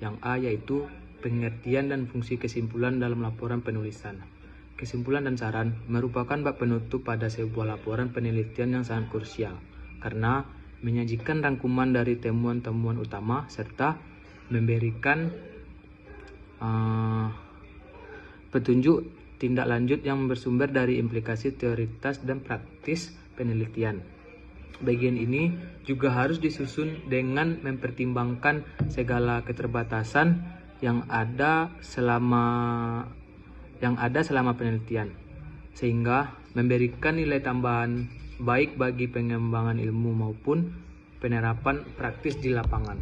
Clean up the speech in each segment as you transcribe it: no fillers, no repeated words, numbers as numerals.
Yang A yaitu pengertian dan fungsi kesimpulan dalam laporan penulisan. Kesimpulan dan saran merupakan bab penutup pada sebuah laporan penelitian yang sangat krusial karena menyajikan rangkuman dari temuan-temuan utama serta memberikan petunjuk tindak lanjut yang bersumber dari implikasi teoritis dan praktis penelitian. Bagian ini juga harus disusun dengan mempertimbangkan segala keterbatasan yang ada selama penelitian, sehingga memberikan nilai tambahan baik bagi pengembangan ilmu maupun penerapan praktis di lapangan.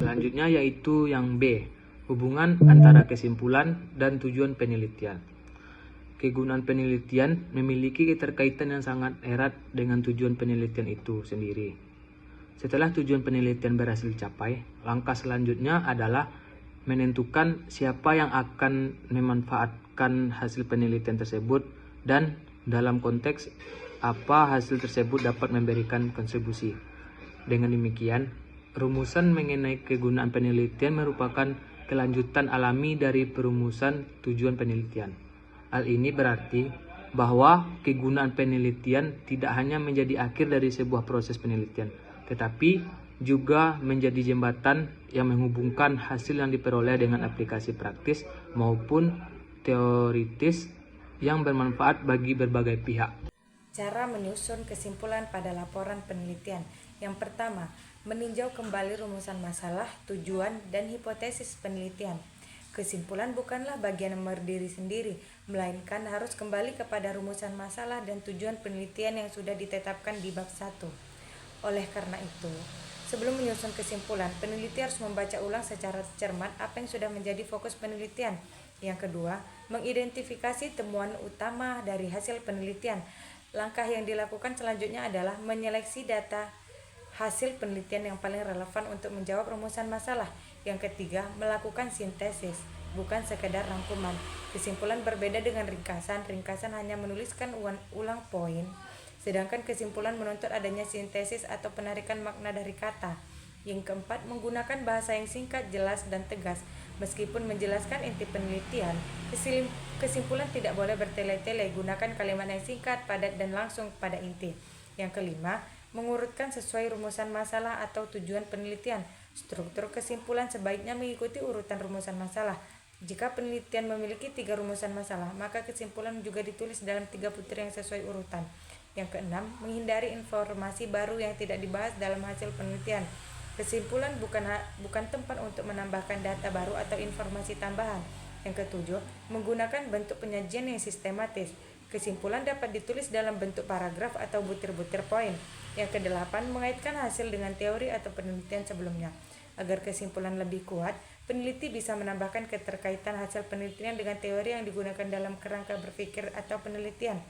Selanjutnya yaitu yang B, hubungan antara kesimpulan dan tujuan penelitian. Kegunaan penelitian memiliki keterkaitan yang sangat erat dengan tujuan penelitian itu sendiri. Setelah tujuan penelitian berhasil dicapai, langkah selanjutnya adalah menentukan siapa yang akan memanfaatkan hasil penelitian tersebut dan dalam konteks apa hasil tersebut dapat memberikan kontribusi. Dengan demikian, rumusan mengenai kegunaan penelitian merupakan kelanjutan alami dari perumusan tujuan penelitian. Hal ini berarti bahwa kegunaan penelitian tidak hanya menjadi akhir dari sebuah proses penelitian, tetapi juga menjadi jembatan yang menghubungkan hasil yang diperoleh dengan aplikasi praktis maupun teoritis yang bermanfaat bagi berbagai pihak. Cara menyusun kesimpulan pada laporan penelitian. Yang pertama, meninjau kembali rumusan masalah, tujuan, dan hipotesis penelitian. Kesimpulan bukanlah bagian yang berdiri sendiri, melainkan harus kembali kepada rumusan masalah dan tujuan penelitian yang sudah ditetapkan di bab 1. Oleh karena itu, sebelum menyusun kesimpulan, peneliti harus membaca ulang secara cermat apa yang sudah menjadi fokus penelitian. Yang kedua, mengidentifikasi temuan utama dari hasil penelitian. Langkah yang dilakukan selanjutnya adalah menyeleksi data hasil penelitian yang paling relevan untuk menjawab rumusan masalah. Yang ketiga, melakukan sintesis, bukan sekedar rangkuman. Kesimpulan berbeda dengan ringkasan. Ringkasan hanya menuliskan ulang poin, sedangkan kesimpulan menuntut adanya sintesis atau penarikan makna dari kata. Yang keempat, menggunakan bahasa yang singkat, jelas, dan tegas. Meskipun menjelaskan inti penelitian, kesimpulan tidak boleh bertele-tele. Gunakan kalimat yang singkat, padat, dan langsung pada inti. Yang kelima, mengurutkan sesuai rumusan masalah atau tujuan penelitian. Struktur kesimpulan sebaiknya mengikuti urutan rumusan masalah. Jika penelitian memiliki 3 rumusan masalah, maka kesimpulan juga ditulis dalam 3 butir yang sesuai urutan. Yang keenam, menghindari informasi baru yang tidak dibahas dalam hasil penelitian. Kesimpulan bukan tempat untuk menambahkan data baru atau informasi tambahan. Yang ketujuh, menggunakan bentuk penyajian yang sistematis. Kesimpulan dapat ditulis dalam bentuk paragraf atau butir-butir poin. Yang kedelapan, mengaitkan hasil dengan teori atau penelitian sebelumnya. Agar kesimpulan lebih kuat, peneliti bisa menambahkan keterkaitan hasil penelitian dengan teori yang digunakan dalam kerangka berpikir atau penelitian.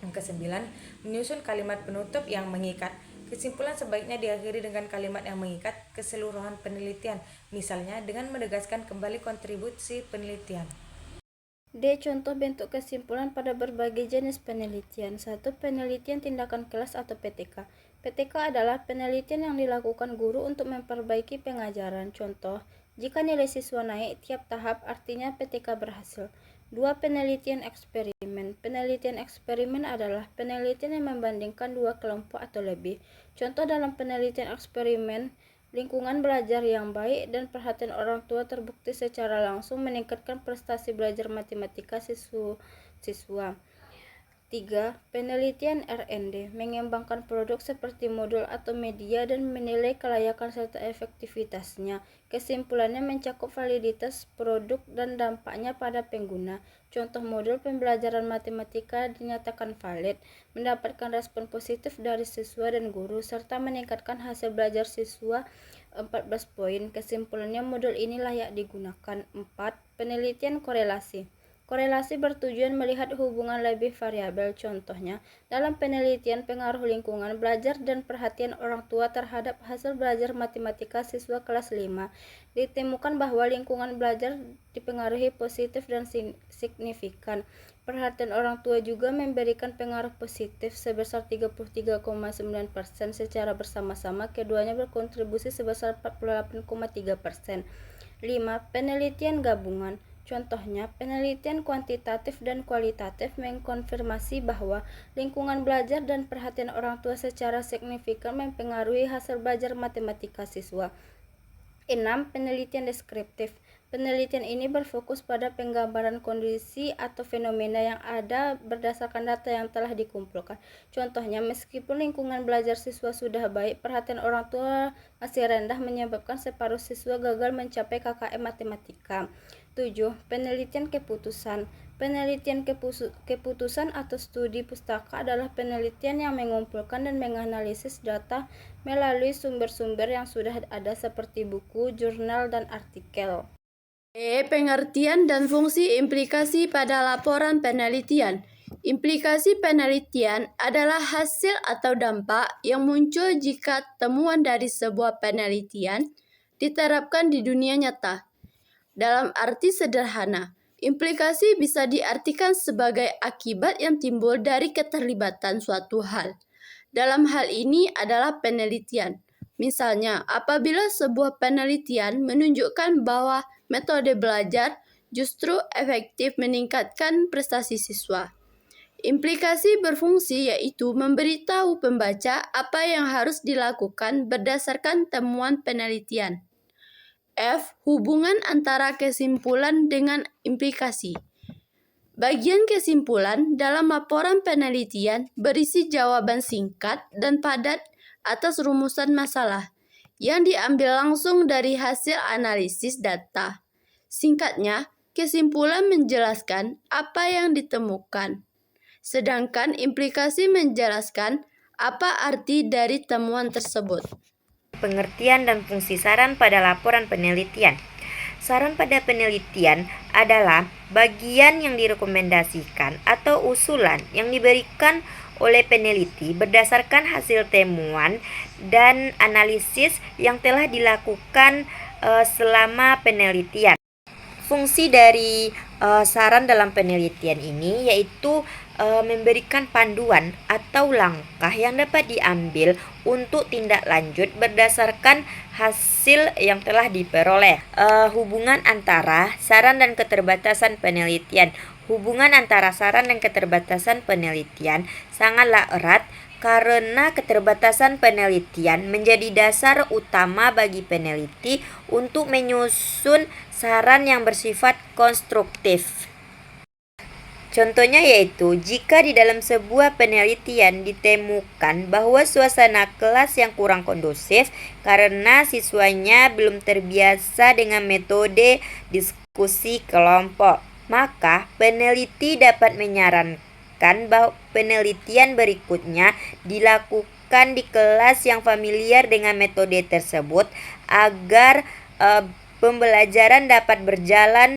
Yang kesembilan, menyusun kalimat penutup yang mengikat. Kesimpulan sebaiknya diakhiri dengan kalimat yang mengikat keseluruhan penelitian, misalnya dengan menegaskan kembali kontribusi penelitian. D. Contoh bentuk kesimpulan pada berbagai jenis penelitian. 1. Penelitian tindakan kelas atau PTK. PTK adalah penelitian yang dilakukan guru untuk memperbaiki pengajaran. Contoh, jika nilai siswa naik tiap tahap, artinya PTK berhasil. 2. Penelitian eksperimen. Penelitian eksperimen adalah penelitian yang membandingkan 2 kelompok atau lebih. Contoh dalam penelitian eksperimen, lingkungan belajar yang baik dan perhatian orang tua terbukti secara langsung meningkatkan prestasi belajar matematika siswa. 3. Penelitian R&D, mengembangkan produk seperti modul atau media dan menilai kelayakan serta efektivitasnya. Kesimpulannya mencakup validitas produk dan dampaknya pada pengguna. Contoh modul pembelajaran matematika dinyatakan valid, mendapatkan respon positif dari siswa dan guru, serta meningkatkan hasil belajar siswa 14 poin. Kesimpulannya modul ini layak digunakan. 4. Penelitian korelasi. Korelasi bertujuan melihat hubungan lebih variabel. Contohnya, dalam penelitian pengaruh lingkungan belajar dan perhatian orang tua terhadap hasil belajar matematika siswa kelas 5, ditemukan bahwa lingkungan belajar dipengaruhi positif dan signifikan perhatian orang tua juga memberikan pengaruh positif sebesar 33,9% secara bersama-sama, keduanya berkontribusi sebesar 48,3%. 5. Penelitian gabungan. Contohnya, penelitian kuantitatif dan kualitatif mengkonfirmasi bahwa lingkungan belajar dan perhatian orang tua secara signifikan mempengaruhi hasil belajar matematika siswa. 6. Penelitian deskriptif. Penelitian ini berfokus pada penggambaran kondisi atau fenomena yang ada berdasarkan data yang telah dikumpulkan. Contohnya, meskipun lingkungan belajar siswa sudah baik, perhatian orang tua masih rendah menyebabkan separuh siswa gagal mencapai KKM matematika. 7. Penelitian keputusan. Penelitian keputusan atau studi pustaka adalah penelitian yang mengumpulkan dan menganalisis data melalui sumber-sumber yang sudah ada seperti buku, jurnal, dan artikel. Pengertian dan fungsi implikasi pada laporan penelitian. Implikasi penelitian adalah hasil atau dampak yang muncul jika temuan dari sebuah penelitian diterapkan di dunia nyata. Dalam arti sederhana, implikasi bisa diartikan sebagai akibat yang timbul dari keterlibatan suatu hal. Dalam hal ini adalah penelitian. Misalnya, apabila sebuah penelitian menunjukkan bahwa metode belajar justru efektif meningkatkan prestasi siswa. Implikasi berfungsi yaitu memberitahu pembaca apa yang harus dilakukan berdasarkan temuan penelitian. F. Hubungan antara kesimpulan dengan implikasi. Bagian kesimpulan dalam laporan penelitian berisi jawaban singkat dan padat atas rumusan masalah yang diambil langsung dari hasil analisis data. Singkatnya, kesimpulan menjelaskan apa yang ditemukan, sedangkan implikasi menjelaskan apa arti dari temuan tersebut. Pengertian dan fungsi saran pada laporan penelitian. Saran pada penelitian adalah bagian yang direkomendasikan atau usulan yang diberikan oleh peneliti berdasarkan hasil temuan dan analisis yang telah dilakukan selama penelitian. Fungsi dari saran dalam penelitian ini yaitu memberikan panduan atau langkah yang dapat diambil untuk tindak lanjut berdasarkan hasil yang telah diperoleh. Hubungan antara saran dan keterbatasan penelitian. Hubungan antara saran dan keterbatasan penelitian sangatlah erat karena keterbatasan penelitian menjadi dasar utama bagi peneliti untuk menyusun saran yang bersifat konstruktif. Contohnya yaitu, jika di dalam sebuah penelitian ditemukan bahwa suasana kelas yang kurang kondusif karena siswanya belum terbiasa dengan metode diskusi kelompok, maka peneliti dapat menyarankan bahwa penelitian berikutnya dilakukan di kelas yang familiar dengan metode tersebut agar pembelajaran dapat berjalan